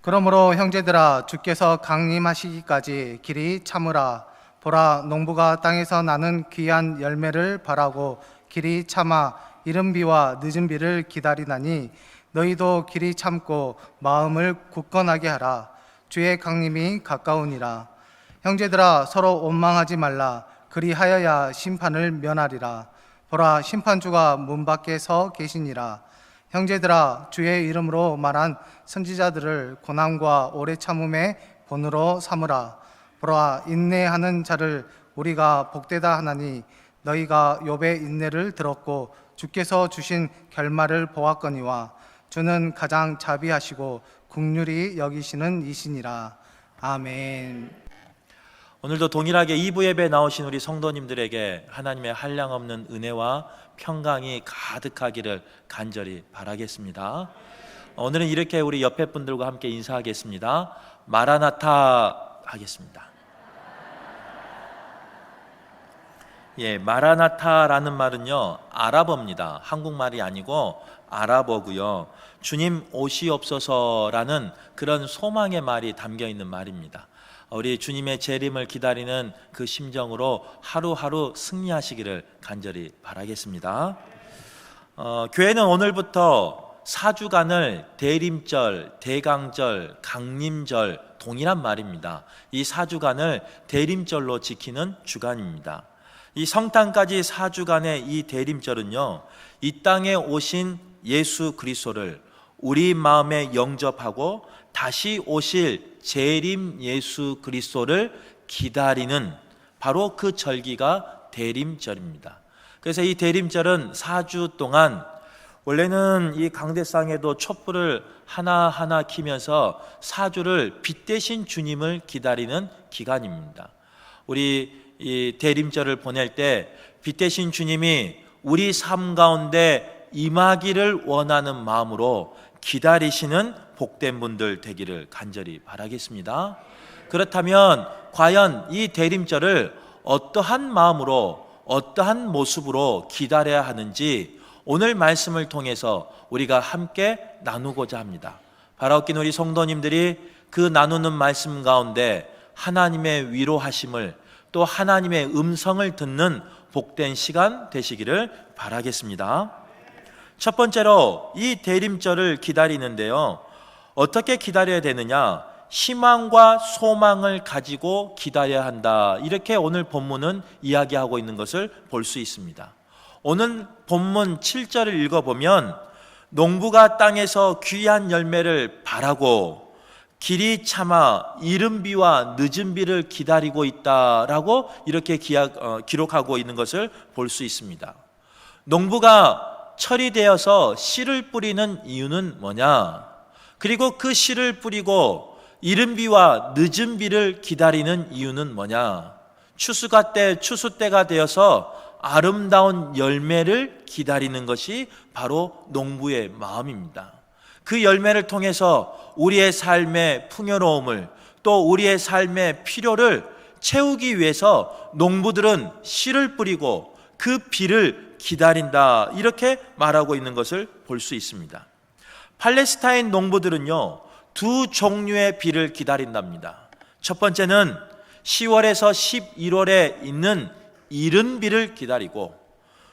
그러므로 형제들아, 주께서 강림하시기까지 길이 참으라. 보라, 농부가 땅에서 나는 귀한 열매를 바라고 길이 참아 이른 비와 늦은 비를 기다리나니 너희도 길이 참고 마음을 굳건하게 하라. 주의 강림이 가까우니라. 형제들아, 서로 원망하지 말라. 그리하여야 심판을 면하리라. 보라, 심판주가 문 밖에 서 계시니라. 형제들아, 주의 이름으로 말한 선지자들을 고난과 오래 참음의 본으로 삼으라. 보라, 인내하는 자를 우리가 복되다 하나니 너희가 욥의 인내를 들었고 주께서 주신 결말을 보았거니와 주는 가장 자비하시고 긍휼히 여기시는 이시니라. 아멘. 오늘도 동일하게 2부 예배에 나오신 우리 성도님들에게 하나님의 한량없는 은혜와 평강이 가득하기를 간절히 바라겠습니다. 오늘은 이렇게 우리 옆에 분들과 함께 인사하겠습니다. 마라나타 하겠습니다. 마라나타라는 말은요, 아랍어입니다. 한국말이 아니고 아랍어고요. 주님 오시옵소서라는 그런 소망의 말이 담겨 있는 말입니다. 우리 주님의 재림을 기다리는 그 심정으로 하루하루 승리하시기를 간절히 바라겠습니다. 교회는 오늘부터 4주간을 대림절, 대강절, 강림절 동일한 말입니다. 이 4주간을 대림절로 지키는 주간입니다. 이 성탄까지 4주간의 이 대림절은요, 이 땅에 오신 예수 그리스도를 우리 마음에 영접하고 다시 오실 재림 예수 그리스도를 기다리는 바로 그 절기가 대림절입니다. 그래서 이 대림절은 4주 동안 원래는 이 강대상에도 촛불을 하나하나 켜면서 4주를 빛 대신 주님을 기다리는 기간입니다. 우리 이 대림절을 보낼 때 빛 대신 주님이 우리 삶 가운데 임하기를 원하는 마음으로 기다리시는 복된 분들 되기를 간절히 바라겠습니다. 그렇다면 과연 이 대림절을 어떠한 마음으로 어떠한 모습으로 기다려야 하는지 오늘 말씀을 통해서 우리가 함께 나누고자 합니다. 바라옵긴 우리 성도님들이 그 나누는 말씀 가운데 하나님의 위로하심을 또 하나님의 음성을 듣는 복된 시간 되시기를 바라겠습니다. 첫 번째로 이 대림절을 기다리는데요, 어떻게 기다려야 되느냐? 희망과 소망을 가지고 기다려야 한다. 이렇게 오늘 본문은 이야기하고 있는 것을 볼 수 있습니다. 오늘 본문 7절을 읽어보면 농부가 땅에서 귀한 열매를 바라고 길이 참아 이른 비와 늦은 비를 기다리고 있다라고 이렇게 기록하고 있는 것을 볼 수 있습니다. 농부가 철이 되어서 씨를 뿌리는 이유는 뭐냐? 그리고 그 씨를 뿌리고 이른 비와 늦은 비를 기다리는 이유는 뭐냐? 추수 때가 되어서 아름다운 열매를 기다리는 것이 바로 농부의 마음입니다. 그 열매를 통해서 우리의 삶의 풍요로움을 또 우리의 삶의 필요를 채우기 위해서 농부들은 씨를 뿌리고 그 비를 기다린다, 이렇게 말하고 있는 것을 볼 수 있습니다. 팔레스타인 농부들은요, 두 종류의 비를 기다린답니다. 첫 번째는 10월에서 11월에 있는 이른 비를 기다리고,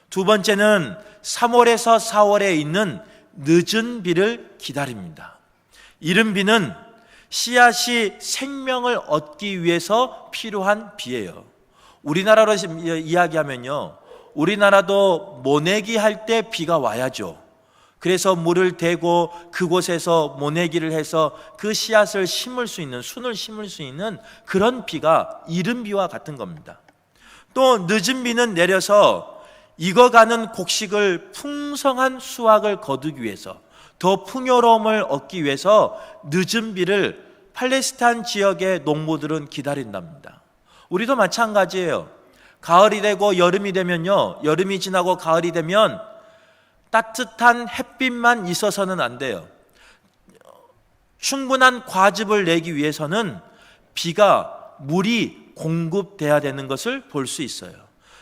두 번째는 3월에서 4월에 있는 늦은 비를 기다립니다. 이른 비는 씨앗이 생명을 얻기 위해서 필요한 비예요. 우리나라로 이야기하면요, 우리나라도 모내기 할 때 비가 와야죠. 그래서 물을 대고 그곳에서 모내기를 해서 그 씨앗을 심을 수 있는, 순을 심을 수 있는 그런 비가 이른 비와 같은 겁니다. 또 늦은 비는 내려서 익어가는 곡식을 풍성한 수확을 거두기 위해서, 더 풍요로움을 얻기 위해서 늦은 비를 팔레스타인 지역의 농부들은 기다린답니다. 우리도 마찬가지예요. 가을이 되고 여름이 되면요, 여름이 지나고 가을이 되면 따뜻한 햇빛만 있어서는 안 돼요. 충분한 과즙을 내기 위해서는 물이 공급돼야 되는 것을 볼 수 있어요.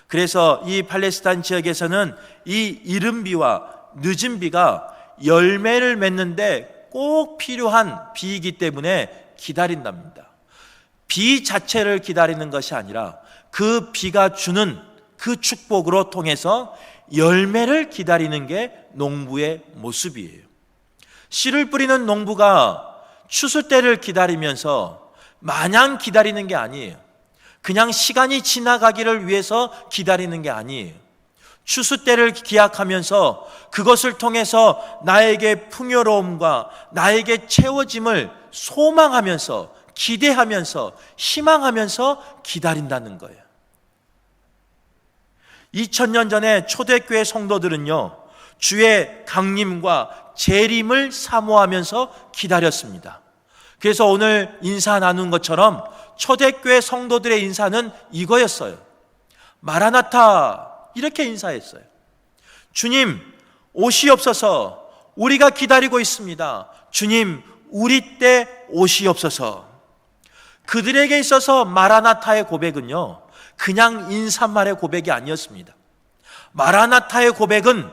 그래서 이 팔레스타인 지역에서는 이 이른 비와 늦은 비가 열매를 맺는데 꼭 필요한 비이기 때문에 기다린답니다. 비 자체를 기다리는 것이 아니라 그 비가 주는 그 축복으로 통해서 열매를 기다리는 게 농부의 모습이에요. 씨를 뿌리는 농부가 추수 때를 기다리면서 마냥 기다리는 게 아니에요. 그냥 시간이 지나가기를 위해서 기다리는 게 아니에요. 추수 때를 기약하면서 그것을 통해서 나에게 풍요로움과 나에게 채워짐을 소망하면서, 기대하면서, 희망하면서 기다린다는 거예요. 2000년 전에 초대교회 성도들은요, 주의 강림과 재림을 사모하면서 기다렸습니다. 그래서 오늘 인사 나눈 것처럼 초대교회 성도들의 인사는 이거였어요. 마라나타, 이렇게 인사했어요. 주님, 오시옵소서. 우리가 기다리고 있습니다. 주님, 우리 때 오시옵소서. 그들에게 있어서 마라나타의 고백은요, 그냥 인사말의 고백이 아니었습니다. 마라나타의 고백은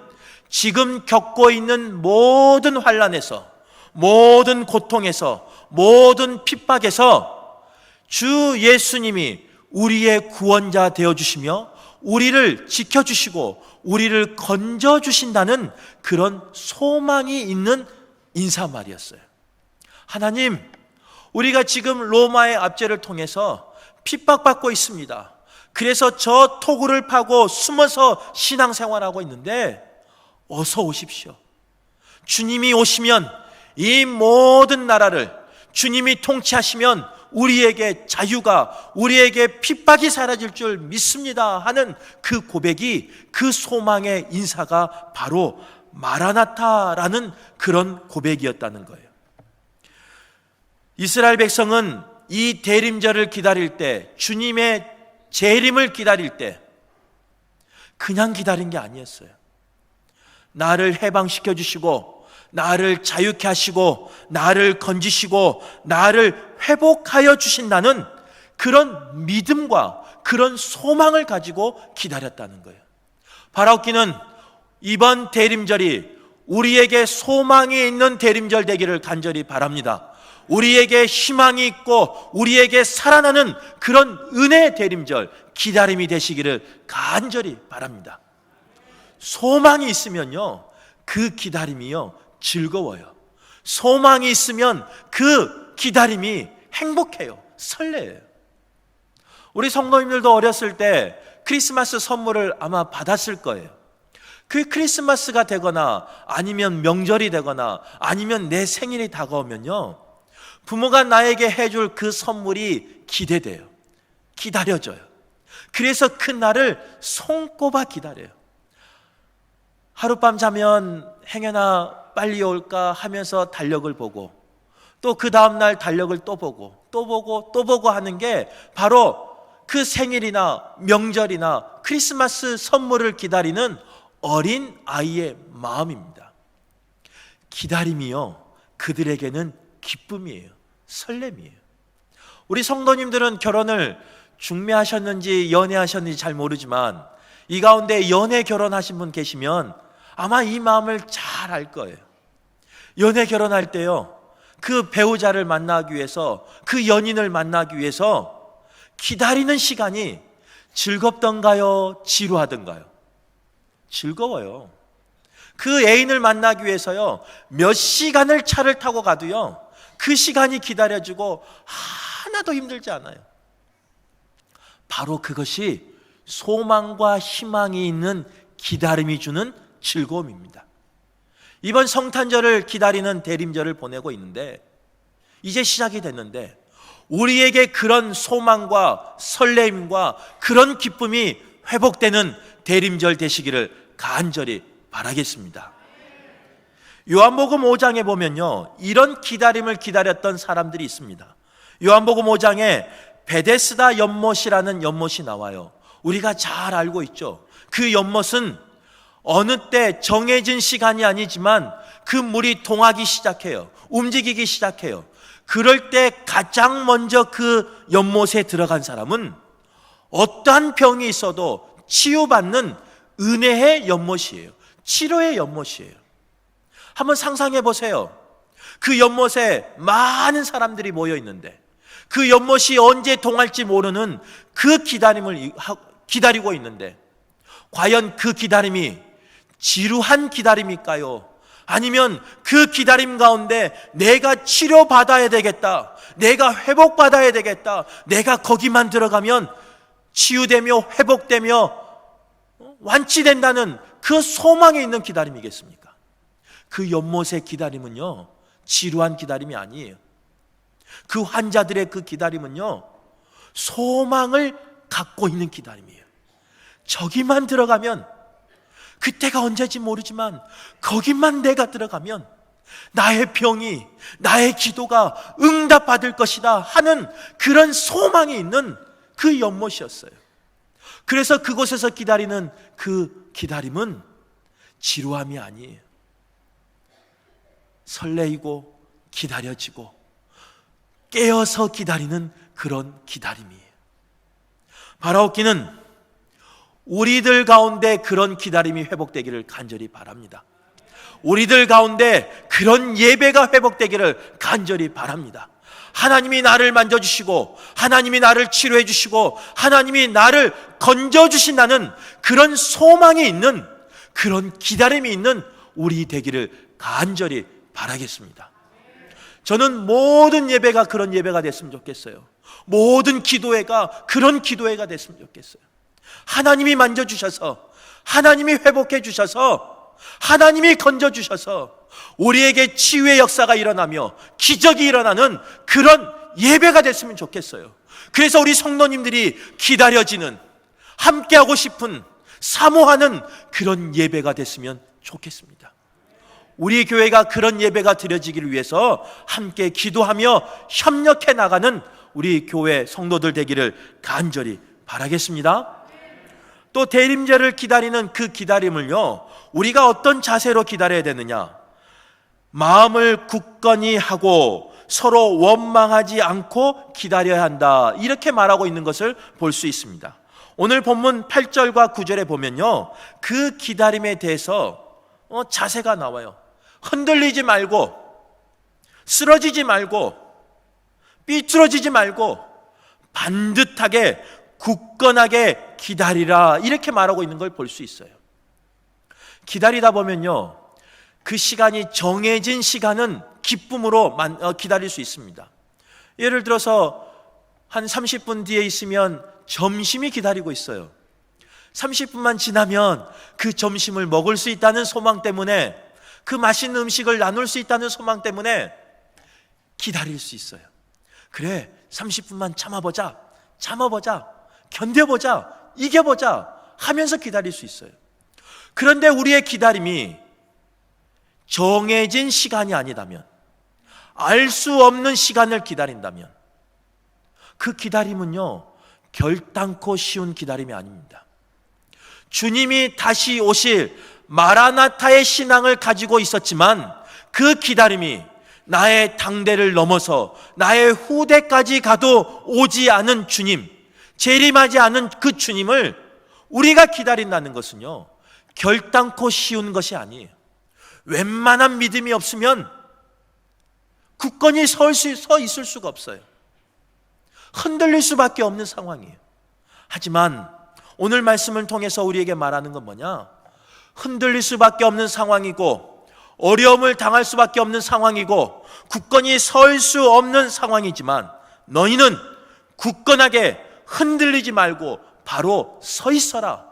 지금 겪고 있는 모든 환난에서, 모든 고통에서, 모든 핍박에서 주 예수님이 우리의 구원자 되어주시며 우리를 지켜주시고 우리를 건져주신다는 그런 소망이 있는 인사말이었어요. 하나님, 우리가 지금 로마의 압제를 통해서 핍박받고 있습니다. 그래서 저 토구를 파고 숨어서 신앙생활하고 있는데 어서 오십시오. 주님이 오시면 이 모든 나라를 주님이 통치하시면 우리에게 자유가, 우리에게 핍박이 사라질 줄 믿습니다 하는 그 고백이, 그 소망의 인사가 바로 마라나타라는 그런 고백이었다는 거예요. 이스라엘 백성은 이 대림절을 기다릴 때, 주님의 재림을 기다릴 때 그냥 기다린 게 아니었어요. 나를 해방시켜 주시고, 나를 자유케 하시고, 나를 건지시고, 나를 회복하여 주신다는 그런 믿음과 그런 소망을 가지고 기다렸다는 거예요. 바라옵기는 이번 대림절이 우리에게 소망이 있는 대림절 되기를 간절히 바랍니다. 우리에게 희망이 있고 우리에게 살아나는 그런 은혜의 대림절, 기다림이 되시기를 간절히 바랍니다. 소망이 있으면요, 그 기다림이요 즐거워요. 소망이 있으면 그 기다림이 행복해요. 설레요. 우리 성도님들도 어렸을 때 크리스마스 선물을 아마 받았을 거예요. 그 크리스마스가 되거나 아니면 명절이 되거나 아니면 내 생일이 다가오면요, 부모가 나에게 해줄 그 선물이 기대돼요. 기다려져요. 그래서 그 날을 손꼽아 기다려요. 하룻밤 자면 행여나 빨리 올까 하면서 달력을 보고, 또 그 다음날 달력을 또 보고 또 보고 또 보고 하는 게 바로 그 생일이나 명절이나 크리스마스 선물을 기다리는 어린 아이의 마음입니다. 기다림이요, 그들에게는 기쁨이에요. 설렘이에요. 우리 성도님들은 결혼을 중매하셨는지 연애하셨는지 잘 모르지만 이 가운데 연애 결혼하신 분 계시면 아마 이 마음을 잘 알 거예요. 연애 결혼할 때요, 그 배우자를 만나기 위해서, 그 연인을 만나기 위해서 기다리는 시간이 즐겁던가요? 지루하던가요? 즐거워요. 그 애인을 만나기 위해서요, 몇 시간을 차를 타고 가도요, 그 시간이 기다려지고 하나도 힘들지 않아요. 바로 그것이 소망과 희망이 있는 기다림이 주는 즐거움입니다. 이번 성탄절을 기다리는 대림절을 보내고 있는데, 이제 시작이 됐는데 우리에게 그런 소망과 설렘과 그런 기쁨이 회복되는 대림절 되시기를 간절히 바라겠습니다. 요한복음 5장에 보면요, 이런 기다림을 기다렸던 사람들이 있습니다. 요한복음 5장에 베데스다 연못이라는 연못이 나와요. 우리가 잘 알고 있죠. 그 연못은 어느 때 정해진 시간이 아니지만 그 물이 동하기 시작해요. 움직이기 시작해요. 그럴 때 가장 먼저 그 연못에 들어간 사람은 어떠한 병이 있어도 치유받는 은혜의 연못이에요. 치료의 연못이에요. 한번 상상해 보세요. 그 연못에 많은 사람들이 모여 있는데 그 연못이 언제 동할지 모르는 그 기다림을 기다리고 있는데 과연 그 기다림이 지루한 기다림일까요? 아니면 그 기다림 가운데 내가 치료받아야 되겠다, 내가 회복받아야 되겠다, 내가 거기만 들어가면 치유되며 회복되며 완치된다는 그 소망에 있는 기다림이겠습니까? 그 연못의 기다림은요, 지루한 기다림이 아니에요. 그 환자들의 그 기다림은요, 소망을 갖고 있는 기다림이에요. 저기만 들어가면, 그때가 언제지 모르지만 거기만 내가 들어가면 나의 병이, 나의 기도가 응답받을 것이다 하는 그런 소망이 있는 그 연못이었어요. 그래서 그곳에서 기다리는 그 기다림은 지루함이 아니에요. 설레이고 기다려지고 깨어서 기다리는 그런 기다림이에요. 바라옵기는 우리들 가운데 그런 기다림이 회복되기를 간절히 바랍니다. 우리들 가운데 그런 예배가 회복되기를 간절히 바랍니다. 하나님이 나를 만져주시고 하나님이 나를 치료해 주시고 하나님이 나를 건져주신다는 그런 소망이 있는, 그런 기다림이 있는 우리 되기를 간절히 바라겠습니다. 저는 모든 예배가 그런 예배가 됐으면 좋겠어요. 모든 기도회가 그런 기도회가 됐으면 좋겠어요. 하나님이 만져주셔서, 하나님이 회복해 주셔서, 하나님이 건져주셔서 우리에게 치유의 역사가 일어나며 기적이 일어나는 그런 예배가 됐으면 좋겠어요. 그래서 우리 성도님들이 기다려지는, 함께하고 싶은, 사모하는 그런 예배가 됐으면 좋겠습니다. 우리 교회가 그런 예배가 드려지기를 위해서 함께 기도하며 협력해 나가는 우리 교회 성도들 되기를 간절히 바라겠습니다. 또 대림제를 기다리는 그 기다림을요, 우리가 어떤 자세로 기다려야 되느냐? 마음을 굳건히 하고 서로 원망하지 않고 기다려야 한다, 이렇게 말하고 있는 것을 볼 수 있습니다. 오늘 본문 8절과 9절에 보면요, 그 기다림에 대해서 자세가 나와요. 흔들리지 말고, 쓰러지지 말고, 삐뚤어지지 말고 반듯하게 굳건하게 기다리라, 이렇게 말하고 있는 걸 볼 수 있어요. 기다리다 보면요, 그 시간이 정해진 시간은 기쁨으로 기다릴 수 있습니다. 예를 들어서 한 30분 뒤에 있으면 점심이 기다리고 있어요. 30분만 지나면 그 점심을 먹을 수 있다는 소망 때문에, 그 맛있는 음식을 나눌 수 있다는 소망 때문에 기다릴 수 있어요. 그래, 30분만 참아보자, 견뎌보자, 이겨보자 하면서 기다릴 수 있어요. 그런데 우리의 기다림이 정해진 시간이 아니다면, 알 수 없는 시간을 기다린다면 그 기다림은요, 결단코 쉬운 기다림이 아닙니다. 주님이 다시 오실 마라나타의 신앙을 가지고 있었지만 그 기다림이 나의 당대를 넘어서 나의 후대까지 가도 오지 않은 주님, 재림하지 않은 그 주님을 우리가 기다린다는 것은요, 결단코 쉬운 것이 아니에요. 웬만한 믿음이 없으면 굳건히 서 있을 수가 없어요. 흔들릴 수밖에 없는 상황이에요. 하지만 오늘 말씀을 통해서 우리에게 말하는 건 뭐냐? 흔들릴 수밖에 없는 상황이고 어려움을 당할 수밖에 없는 상황이고 굳건히 설 수 없는 상황이지만 너희는 굳건하게 흔들리지 말고 바로 서 있어라,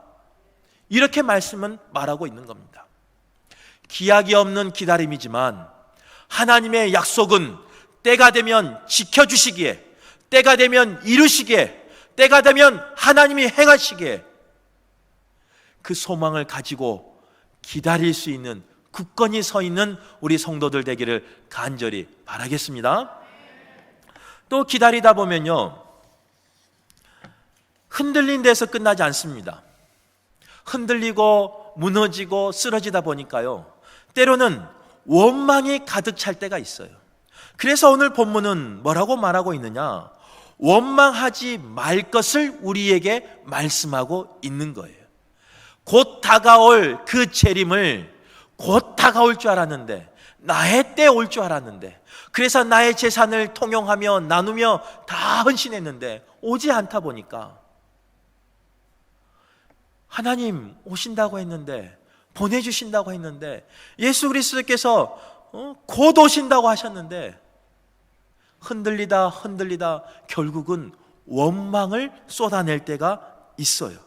이렇게 말씀은 말하고 있는 겁니다. 기약이 없는 기다림이지만 하나님의 약속은 때가 되면 지켜주시기에, 때가 되면 이루시기에, 때가 되면 하나님이 행하시기에 그 소망을 가지고 기다릴 수 있는, 굳건히 서 있는 우리 성도들 되기를 간절히 바라겠습니다. 또 기다리다 보면요, 흔들린 데서 끝나지 않습니다. 흔들리고 무너지고 쓰러지다 보니까요, 때로는 원망이 가득 찰 때가 있어요. 그래서 오늘 본문은 뭐라고 말하고 있느냐? 원망하지 말 것을 우리에게 말씀하고 있는 거예요. 곧 다가올 그 재림을 곧 다가올 줄 알았는데, 나의 때 올 줄 알았는데, 그래서 나의 재산을 통용하며 나누며 다 헌신했는데 오지 않다 보니까, 하나님 오신다고 했는데, 보내주신다고 했는데, 예수 그리스도께서 곧 오신다고 하셨는데, 흔들리다 흔들리다 결국은 원망을 쏟아낼 때가 있어요.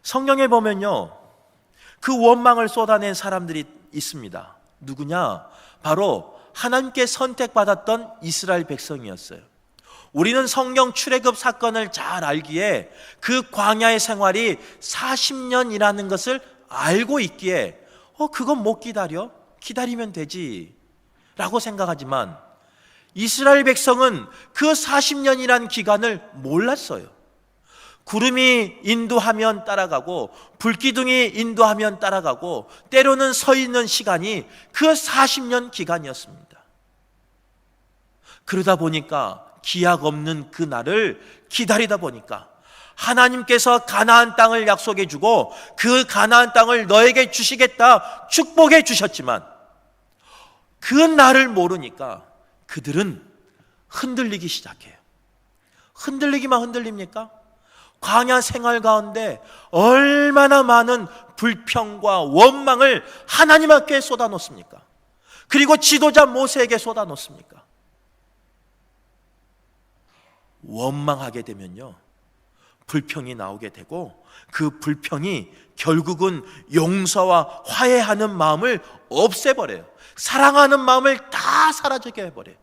성경에 보면요, 그 원망을 쏟아낸 사람들이 있습니다. 누구냐? 바로 하나님께 선택받았던 이스라엘 백성이었어요. 우리는 성경 출애굽 사건을 잘 알기에 그 광야의 생활이 40년이라는 것을 알고 있기에 그건 못 기다려? 기다리면 되지 라고 생각하지만, 이스라엘 백성은 그 40년이라는 기간을 몰랐어요. 구름이 인도하면 따라가고 불기둥이 인도하면 따라가고, 때로는 서 있는 시간이 그 40년 기간이었습니다. 그러다 보니까 기약 없는 그 날을 기다리다 보니까 하나님께서 가나안 땅을 약속해 주고 그 가나안 땅을 너에게 주시겠다 축복해 주셨지만, 그 날을 모르니까 그들은 흔들리기 시작해요. 흔들리기만 흔들립니까? 광야 생활 가운데 얼마나 많은 불평과 원망을 하나님 앞에 쏟아놓습니까? 그리고 지도자 모세에게 쏟아놓습니까? 원망하게 되면요, 불평이 나오게 되고, 그 불평이 결국은 용서와 화해하는 마음을 없애버려요. 사랑하는 마음을 다 사라지게 해버려요.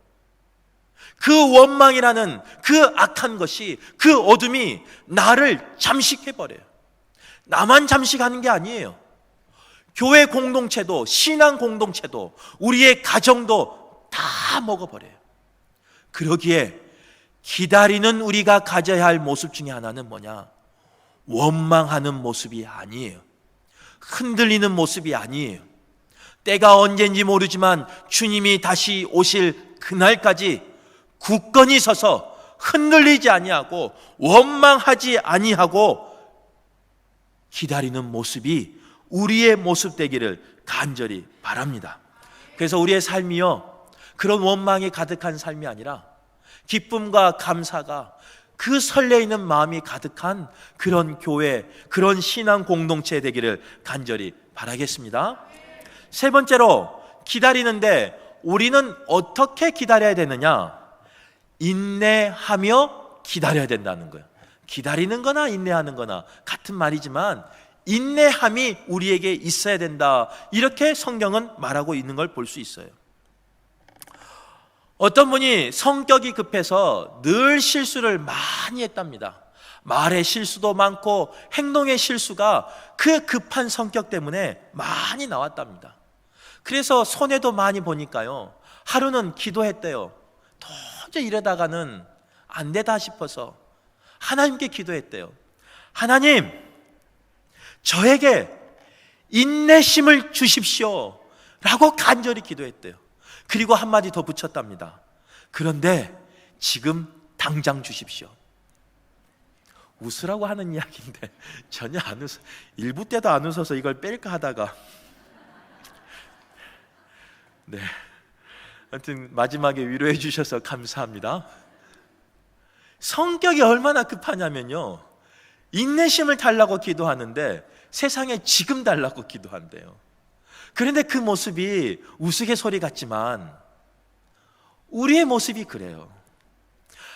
그 원망이라는 그 악한 것이, 그 어둠이 나를 잠식해버려요. 나만 잠식하는 게 아니에요. 교회 공동체도, 신앙 공동체도, 우리의 가정도 다 먹어버려요. 그러기에 기다리는 우리가 가져야 할 모습 중에 하나는 뭐냐? 원망하는 모습이 아니에요. 흔들리는 모습이 아니에요. 때가 언제인지 모르지만 주님이 다시 오실 그날까지 굳건히 서서 흔들리지 아니하고 원망하지 아니하고 기다리는 모습이 우리의 모습 되기를 간절히 바랍니다. 그래서 우리의 삶이요, 그런 원망이 가득한 삶이 아니라 기쁨과 감사가, 그 설레이는 마음이 가득한 그런 교회, 그런 신앙 공동체 되기를 간절히 바라겠습니다. 세 번째로, 기다리는데 우리는 어떻게 기다려야 되느냐? 인내하며 기다려야 된다는 거예요. 기다리는 거나 인내하는 거나 같은 말이지만 인내함이 우리에게 있어야 된다, 이렇게 성경은 말하고 있는 걸 볼 수 있어요. 어떤 분이 성격이 급해서 늘 실수를 많이 했답니다. 말의 실수도 많고 행동의 실수가 그 급한 성격 때문에 많이 나왔답니다. 그래서 손해도 많이 보니까요, 하루는 기도했대요. 도저히 이러다가는 안 되다 싶어서 하나님께 기도했대요. 하나님, 저에게 인내심을 주십시오 라고 간절히 기도했대요. 그리고 한마디 더 붙였답니다. 그런데 지금 당장 주십시오. 웃으라고 하는 이야기인데 전혀 안 웃어. 일부 때도 안 웃어서 이걸 뺄까 하다가 네, 아무튼 마지막에 위로해 주셔서 감사합니다. 성격이 얼마나 급하냐면요, 인내심을 달라고 기도하는데 세상에 지금 달라고 기도한대요. 그런데 그 모습이 우스갯소리 같지만 우리의 모습이 그래요.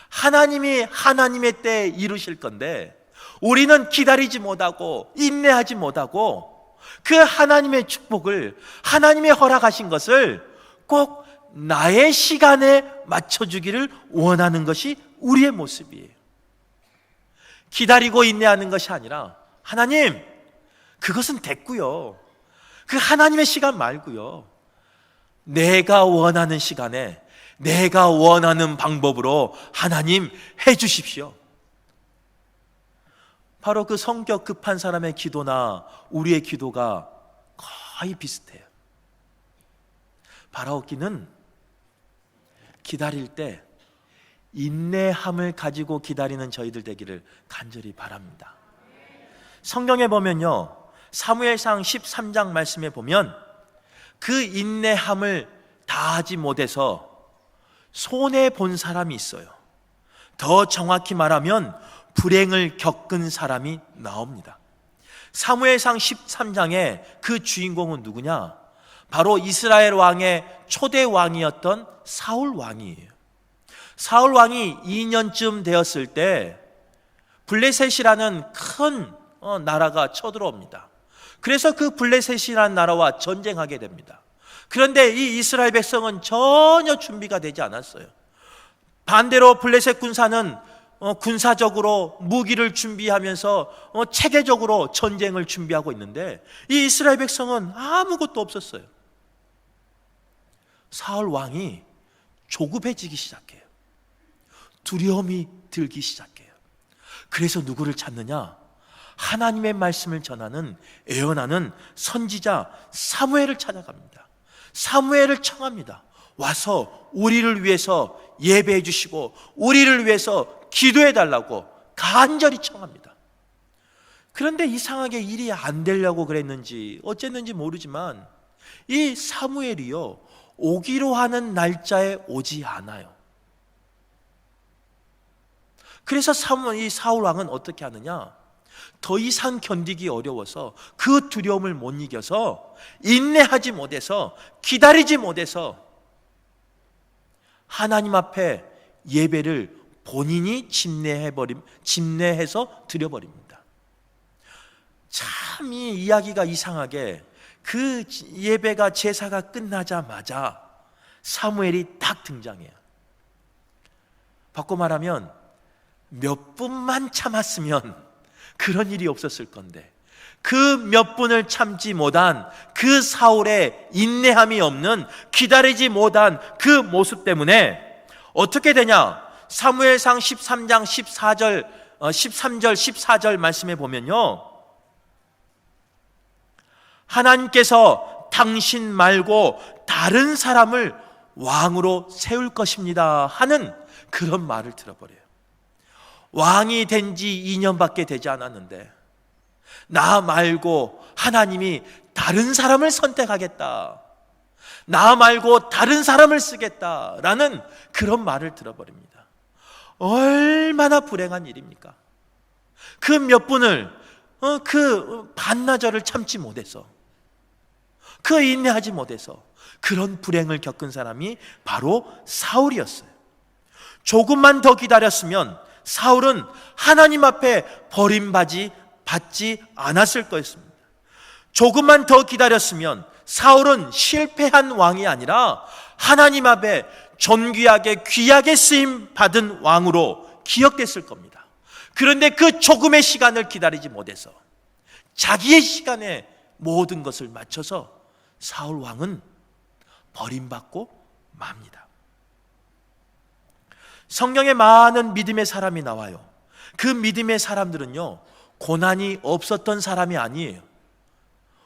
하나님이 하나님의 때에 이루실 건데 우리는 기다리지 못하고 인내하지 못하고 그 하나님의 축복을, 하나님의 허락하신 것을 꼭 나의 시간에 맞춰주기를 원하는 것이 우리의 모습이에요. 기다리고 인내하는 것이 아니라, 하나님, 그것은 됐고요, 그 하나님의 시간 말고요, 내가 원하는 시간에 내가 원하는 방법으로 하나님 해 주십시오. 바로 그 성격 급한 사람의 기도나 우리의 기도가 거의 비슷해요. 바라옵기는 기다릴 때 인내함을 가지고 기다리는 저희들 되기를 간절히 바랍니다. 성경에 보면요, 사무엘상 13장 말씀에 보면 그 인내함을 다하지 못해서 손해 본 사람이 있어요. 더 정확히 말하면 불행을 겪은 사람이 나옵니다. 사무엘상 13장의 그 주인공은 누구냐? 바로 이스라엘 왕의 초대 왕이었던 사울 왕이에요. 사울 왕이 2년쯤 되었을 때 블레셋이라는 큰 나라가 쳐들어옵니다. 그래서 그 블레셋이라는 나라와 전쟁하게 됩니다. 그런데 이 이스라엘 백성은 전혀 준비가 되지 않았어요. 반대로 블레셋 군사는 군사적으로 무기를 준비하면서 체계적으로 전쟁을 준비하고 있는데 이 이스라엘 백성은 아무것도 없었어요. 사울 왕이 조급해지기 시작해요. 두려움이 들기 시작해요. 그래서 누구를 찾느냐? 하나님의 말씀을 전하는 애언하는 선지자 사무엘을 찾아갑니다. 사무엘을 청합니다. 와서 우리를 위해서 예배해 주시고 우리를 위해서 기도해 달라고 간절히 청합니다. 그런데 이상하게 일이 안 되려고 그랬는지 어쨌는지 모르지만 이 사무엘이요, 오기로 하는 날짜에 오지 않아요. 그래서 이 사울 왕은 어떻게 하느냐? 더 이상 견디기 어려워서 그 두려움을 못 이겨서 인내하지 못해서 기다리지 못해서 하나님 앞에 예배를 본인이 집례해서 드려버립니다. 참 이 이야기가 이상하게 그 예배가 제사가 끝나자마자 사무엘이 딱 등장해요. 바꿔 말하면 몇 분만 참았으면 그런 일이 없었을 건데 그 몇 분을 참지 못한 그 사울의 인내함이 없는 기다리지 못한 그 모습 때문에 어떻게 되냐? 사무엘상 13장 13절 14절 말씀에 보면요, 하나님께서 당신 말고 다른 사람을 왕으로 세울 것입니다 하는 그런 말을 들어버려요. 왕이 된 지 2년밖에 되지 않았는데 나 말고 하나님이 다른 사람을 선택하겠다, 나 말고 다른 사람을 쓰겠다라는 그런 말을 들어버립니다. 얼마나 불행한 일입니까? 그 몇 분을 그 반나절을 참지 못해서, 그 인내하지 못해서 그런 불행을 겪은 사람이 바로 사울이었어요. 조금만 더 기다렸으면 사울은 하나님 앞에 버림받지 않았을 것입니다. 조금만 더 기다렸으면 사울은 실패한 왕이 아니라 하나님 앞에 존귀하게 귀하게 쓰임 받은 왕으로 기억됐을 겁니다. 그런데 그 조금의 시간을 기다리지 못해서 자기의 시간에 모든 것을 맞춰서 사울 왕은 버림받고 맙니다. 성경에 많은 믿음의 사람이 나와요. 그 믿음의 사람들은요, 고난이 없었던 사람이 아니에요.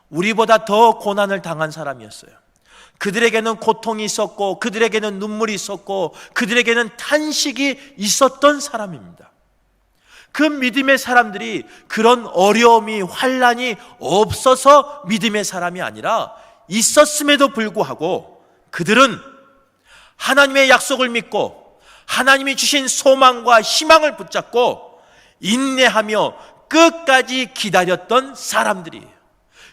우리보다 더 고난을 당한 사람이었어요. 그들에게는 고통이 있었고, 그들에게는 눈물이 있었고, 그들에게는 탄식이 있었던 사람입니다. 그 믿음의 사람들이 그런 어려움이, 환난이 없어서 믿음의 사람이 아니라 있었음에도 불구하고 그들은 하나님의 약속을 믿고 하나님이 주신 소망과 희망을 붙잡고 인내하며 끝까지 기다렸던 사람들이에요.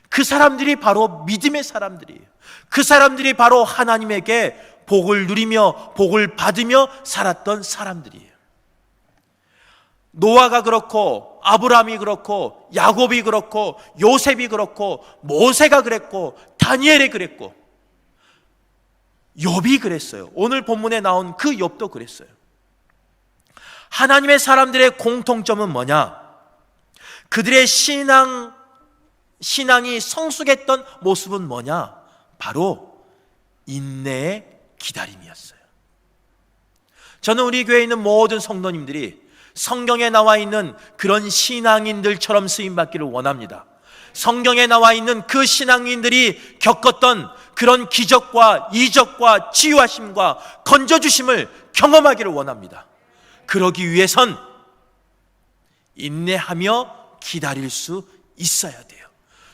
그 사람들이 바로 믿음의 사람들이에요. 그 사람들이 바로 하나님에게 복을 누리며 복을 받으며 살았던 사람들이에요. 노아가 그렇고, 아브라함이 그렇고, 야곱이 그렇고, 요셉이 그렇고, 모세가 그랬고, 다니엘이 그랬고, 욥이 그랬어요. 오늘 본문에 나온 그 욥도 그랬어요. 하나님의 사람들의 공통점은 뭐냐? 그들의 신앙이 성숙했던 모습은 뭐냐? 바로 인내의 기다림이었어요. 저는 우리 교회에 있는 모든 성도님들이 성경에 나와 있는 그런 신앙인들처럼 쓰임받기를 원합니다. 성경에 나와 있는 그 신앙인들이 겪었던 그런 기적과 이적과 치유하심과 건져주심을 경험하기를 원합니다. 그러기 위해선 인내하며 기다릴 수 있어야 돼요.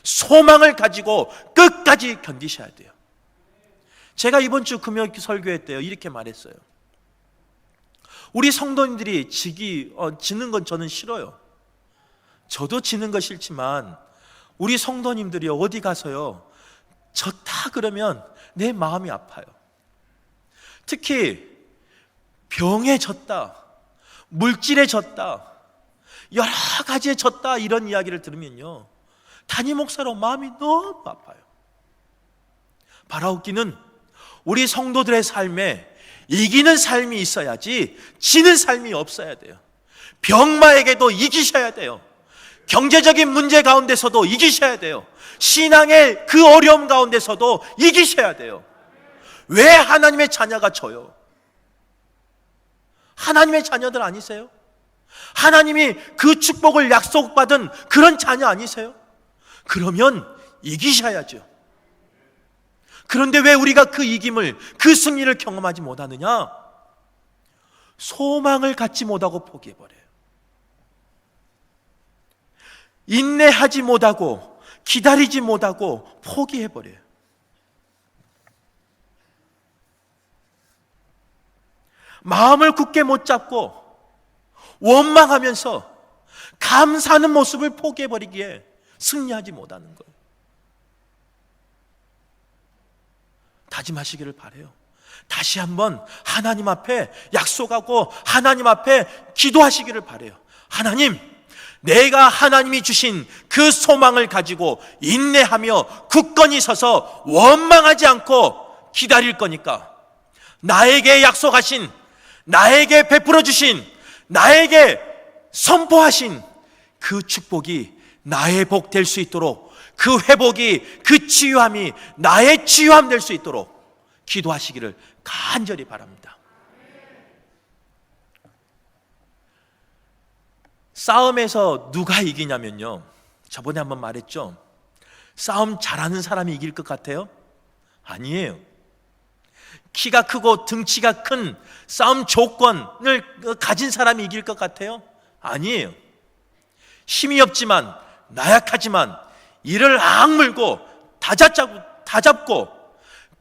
소망을 가지고 끝까지 견디셔야 돼요. 제가 이번 주 금요 설교회 때요 이렇게 말했어요. 우리 성도님들이 지는 건 저는 싫어요. 저도 지는 거 싫지만 우리 성도님들이 어디 가서요 졌다 그러면 내 마음이 아파요. 특히 병에 졌다, 물질에 졌다, 여러 가지에 졌다 이런 이야기를 들으면요 담임 목사로 마음이 너무 아파요. 바라옵기는 우리 성도들의 삶에 이기는 삶이 있어야지 지는 삶이 없어야 돼요. 병마에게도 이기셔야 돼요. 경제적인 문제 가운데서도 이기셔야 돼요. 신앙의 그 어려움 가운데서도 이기셔야 돼요. 왜 하나님의 자녀가 져요? 하나님의 자녀들 아니세요? 하나님이 그 축복을 약속받은 그런 자녀 아니세요? 그러면 이기셔야죠. 그런데 왜 우리가 그 이김을, 그 승리를 경험하지 못하느냐? 소망을 갖지 못하고 포기해버려요. 인내하지 못하고 기다리지 못하고 포기해버려요. 마음을 굳게 못 잡고 원망하면서 감사하는 모습을 포기해버리기에 승리하지 못하는 거예요. 다짐하시기를 바라요. 다시 한번 하나님 앞에 약속하고 하나님 앞에 기도하시기를 바라요. 하나님, 내가 하나님이 주신 그 소망을 가지고 인내하며 굳건히 서서 원망하지 않고 기다릴 거니까 나에게 약속하신, 나에게 베풀어 주신, 나에게 선포하신 그 축복이 나의 복 될 수 있도록, 그 회복이, 그 치유함이 나의 치유함 될 수 있도록 기도하시기를 간절히 바랍니다. 싸움에서 누가 이기냐면요, 저번에 한번 말했죠. 싸움 잘하는 사람이 이길 것 같아요? 아니에요. 키가 크고 등치가 큰 싸움 조건을 가진 사람이 이길 것 같아요? 아니에요. 힘이 없지만, 나약하지만 이를 악물고 다 잡고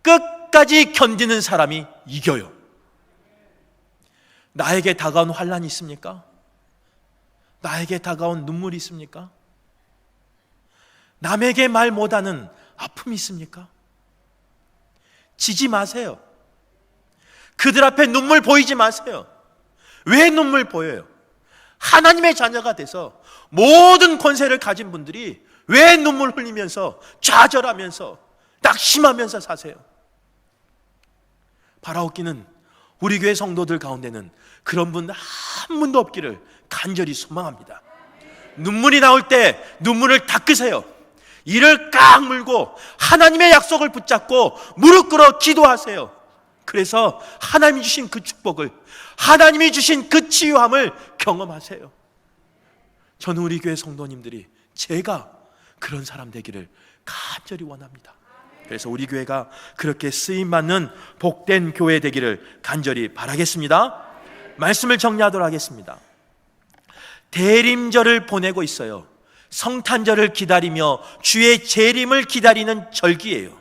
끝까지 견디는 사람이 이겨요. 나에게 다가온 환난이 있습니까? 나에게 다가온 눈물이 있습니까? 남에게 말 못하는 아픔이 있습니까? 지지 마세요. 그들 앞에 눈물 보이지 마세요. 왜 눈물 보여요? 하나님의 자녀가 돼서 모든 권세를 가진 분들이 왜 눈물 흘리면서 좌절하면서 낙심하면서 사세요? 바라옵기는 우리 교회 성도들 가운데는 그런 분 한 분도 없기를 간절히 소망합니다. 눈물이 나올 때 눈물을 닦으세요. 이를 깍 물고 하나님의 약속을 붙잡고 무릎 꿇어 기도하세요. 그래서 하나님이 주신 그 축복을, 하나님이 주신 그 치유함을 경험하세요. 저는 우리 교회 성도님들이 제가 그런 사람 되기를 간절히 원합니다. 그래서 우리 교회가 그렇게 쓰임받는 복된 교회 되기를 간절히 바라겠습니다. 말씀을 정리하도록 하겠습니다. 대림절을 보내고 있어요. 성탄절을 기다리며 주의 재림을 기다리는 절기예요.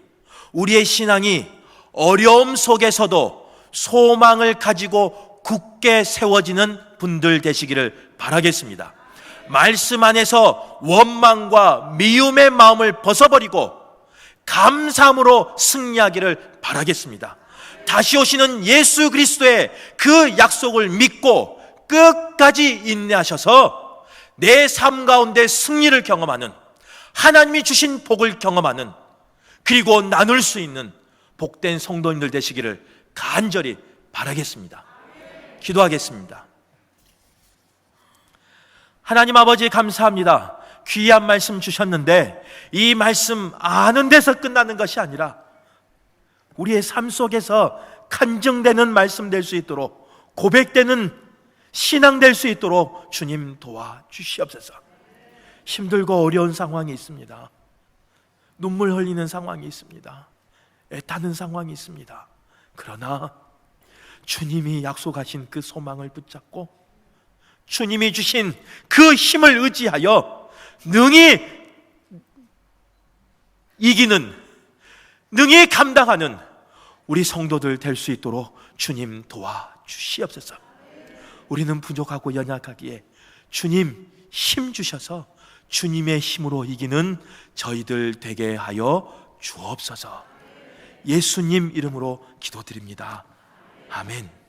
우리의 신앙이 어려움 속에서도 소망을 가지고 굳게 세워지는 분들 되시기를 바라겠습니다. 말씀 안에서 원망과 미움의 마음을 벗어버리고 감사함으로 승리하기를 바라겠습니다. 다시 오시는 예수 그리스도의 그 약속을 믿고 끝까지 인내하셔서 내 삶 가운데 승리를 경험하는, 하나님이 주신 복을 경험하는, 그리고 나눌 수 있는 복된 성도님들 되시기를 간절히 바라겠습니다. 기도하겠습니다. 하나님 아버지 감사합니다. 귀한 말씀 주셨는데 이 말씀 아는 데서 끝나는 것이 아니라 우리의 삶 속에서 간증되는 말씀 될 수 있도록, 고백되는 신앙 될 수 있도록 주님 도와주시옵소서. 힘들고 어려운 상황이 있습니다. 눈물 흘리는 상황이 있습니다. 애타는 상황이 있습니다. 그러나 주님이 약속하신 그 소망을 붙잡고 주님이 주신 그 힘을 의지하여 능히 이기는, 능히 감당하는 우리 성도들 될 수 있도록 주님 도와주시옵소서. 우리는 부족하고 연약하기에 주님 힘 주셔서 주님의 힘으로 이기는 저희들 되게 하여 주옵소서. 예수님 이름으로 기도드립니다. 아멘.